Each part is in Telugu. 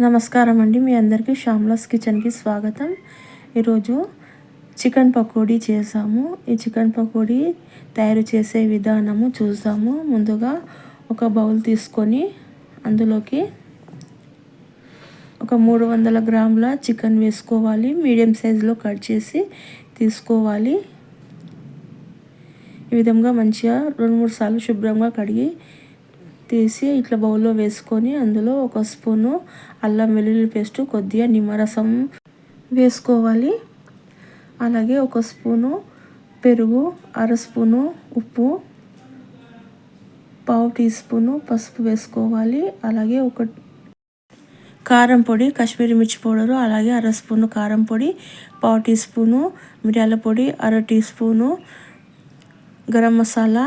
నమస్కారం అండి, మీ అందరికీ శ్యామ్లాస్ కిచెన్కి స్వాగతం. ఈరోజు చికెన్ పకోడీ చేసాము. ఈ చికెన్ పకోడీ తయారు చేసే విధానము చూసాము. ముందుగా ఒక బౌల్ తీసుకొని అందులోకి ఒక 300 గ్రాముల చికెన్ వేసుకోవాలి. మీడియం సైజులో కట్ చేసి తీసుకోవాలి. ఈ విధంగా మంచిగా 2-3 సార్లు శుభ్రంగా కడిగి తీసి ఇట్లా బౌల్లో వేసుకొని అందులో ఒక స్పూను అల్లం వెల్లుల్లి పేస్ట్, కొద్దిగా నిమ్మరసం వేసుకోవాలి. అలాగే ఒక స్పూను పెరుగు, అర స్పూను ఉప్పు, పావు టీ స్పూను పసుపు వేసుకోవాలి. అలాగే ఒక కారం పొడి, కాశ్మీరీ మిర్చి పౌడరు, అలాగే అర స్పూను కారం పొడి, పావు టీ స్పూను మిరియాల పొడి, అర టీ స్పూను గరం మసాలా,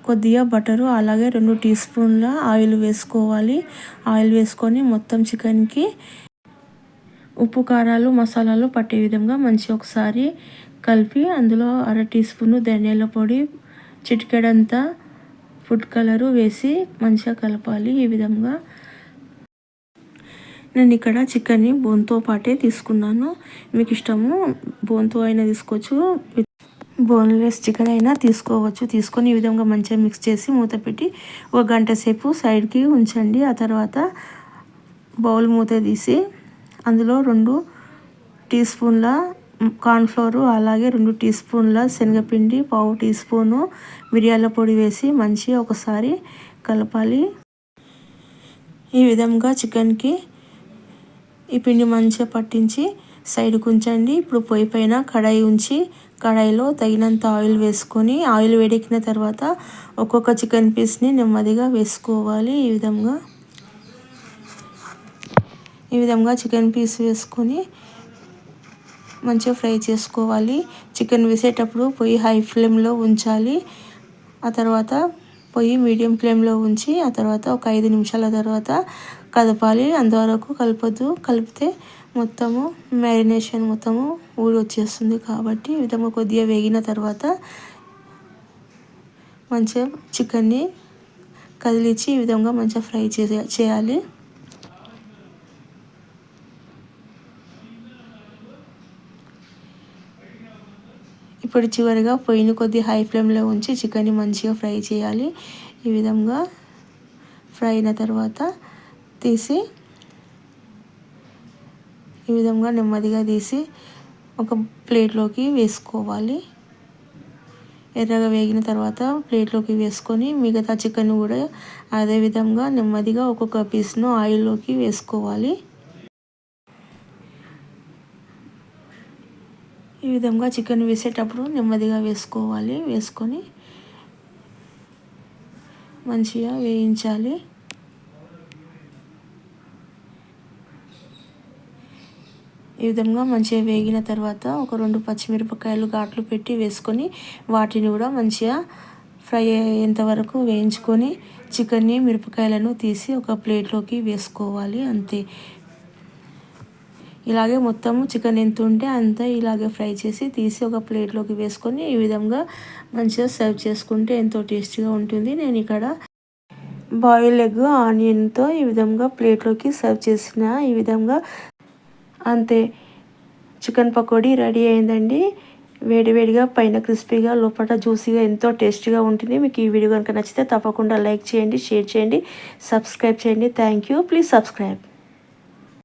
కొద్దిగా బటరు, అలాగే 2 టీ స్పూన్ల ఆయిల్ వేసుకోవాలి. ఆయిల్ వేసుకొని మొత్తం చికెన్కి ఉప్పు, కారాలు, మసాలాలు పట్టే విధంగా మంచిగా ఒకసారి కలిపి అందులో అర టీ స్పూను ధనియాల పొడి, చిటికెడంతా ఫుడ్ కలరు వేసి మంచిగా కలపాలి. ఈ విధంగా నేను ఇక్కడ చికెన్ని బోన్తో పాటే తీసుకున్నాను. మీకు ఇష్టము బోన్తో అయినా తీసుకోవచ్చు, బోన్లెస్ చికెన్ అయినా తీసుకోవచ్చు. తీసుకొని ఈ విధంగా మంచిగా మిక్స్ చేసి మూత పెట్టి 1 గంట సేపు సైడ్కి ఉంచండి. ఆ తర్వాత బౌల్ మూత తీసి అందులో 2 టీ స్పూన్ల కార్న్ఫ్లోరు, అలాగే 2 టీ స్పూన్ల శనగపిండి, పావు టీ స్పూను మిరియాల పొడి వేసి మంచిగా ఒకసారి కలపాలి. ఈ విధంగా చికెన్కి ఈ పిండి మంచిగా పట్టించి సైడ్కి ఉంచండి. ఇప్పుడు పొయ్యి పైన కడాయి ఉంచి కడాయిలో తగినంత ఆయిల్ వేసుకొని ఆయిల్ వేడెక్కిన తర్వాత ఒక్కొక్క చికెన్ పీస్ని నెమ్మదిగా వేసుకోవాలి. ఈ విధంగా చికెన్ పీస్ వేసుకొని మంచిగా ఫ్రై చేసుకోవాలి. చికెన్ వేసేటప్పుడు పొయ్యి హై ఫ్లేమ్లో ఉంచాలి. ఆ తర్వాత పొయ్యి మీడియం ఫ్లేమ్లో ఉంచి ఆ తర్వాత ఒక 5 నిమిషాల తర్వాత కదపాలి. అంతవరకు కలపొద్దు. కలిపితే మొత్తము మ్యారినేషన్ మొత్తము ఊడి వచ్చేస్తుంది. కాబట్టి ఈ విధంగా కొద్దిగా వేగిన తర్వాత మంచిగా చికెన్ని కదిలించి ఈ విధంగా మంచిగా ఫ్రై చేయాలి. ఇప్పుడు చివరిగా పొయ్యిని కొద్దిగా హై ఫ్లేమ్లో ఉంచి చికెన్ని మంచిగా ఫ్రై చేయాలి. ఈ విధంగా ఫ్రై అయిన తర్వాత తీసి ఈ విధంగా నెమ్మదిగా తీసి ఒక ప్లేట్లోకి వేసుకోవాలి. ఎర్రగా వేగిన తర్వాత ప్లేట్లోకి వేసుకొని మిగతా చికెన్ కూడా అదే విధంగా నెమ్మదిగా ఒక్కొక్క పీస్ను ఆయిల్లోకి వేసుకోవాలి. ఈ విధంగా చికెన్ వేసేటప్పుడు నెమ్మదిగా వేసుకోవాలి. వేసుకొని మంచిగా వేయించాలి. ఈ విధంగా మంచిగా వేగిన తర్వాత ఒక 2 పచ్చిమిరపకాయలు ఘాట్లు పెట్టి వేసుకొని వాటిని కూడా మంచిగా ఫ్రై అయ్యేంత వరకు వేయించుకొని చికెన్ని, మిరపకాయలను తీసి ఒక ప్లేట్లోకి వేసుకోవాలి. అంతే. ఇలాగే మొత్తము చికెన్ ఎంత ఉంటే అంత ఇలాగే ఫ్రై చేసి తీసి ఒక ప్లేట్లోకి వేసుకొని ఈ విధంగా మంచిగా సర్వ్ చేసుకుంటే ఎంతో టేస్టీగా ఉంటుంది. నేను ఇక్కడ బాయిల్ ఎగ్ ఆనియన్తో ఈ విధంగా ప్లేట్లోకి సర్వ్ చేసిన ఈ విధంగా అంతే. చికెన్ పకోడీ రెడీ అయిందండి. వేడివేడిగా పైన క్రిస్పీగా లోపల జ్యూసీగా ఎంతో టేస్టీగా ఉంటుంది. మీకు ఈ వీడియో కనుక నచ్చితే తప్పకుండా లైక్ చేయండి, షేర్ చేయండి, సబ్స్క్రైబ్ చేయండి. Thank you. Please subscribe.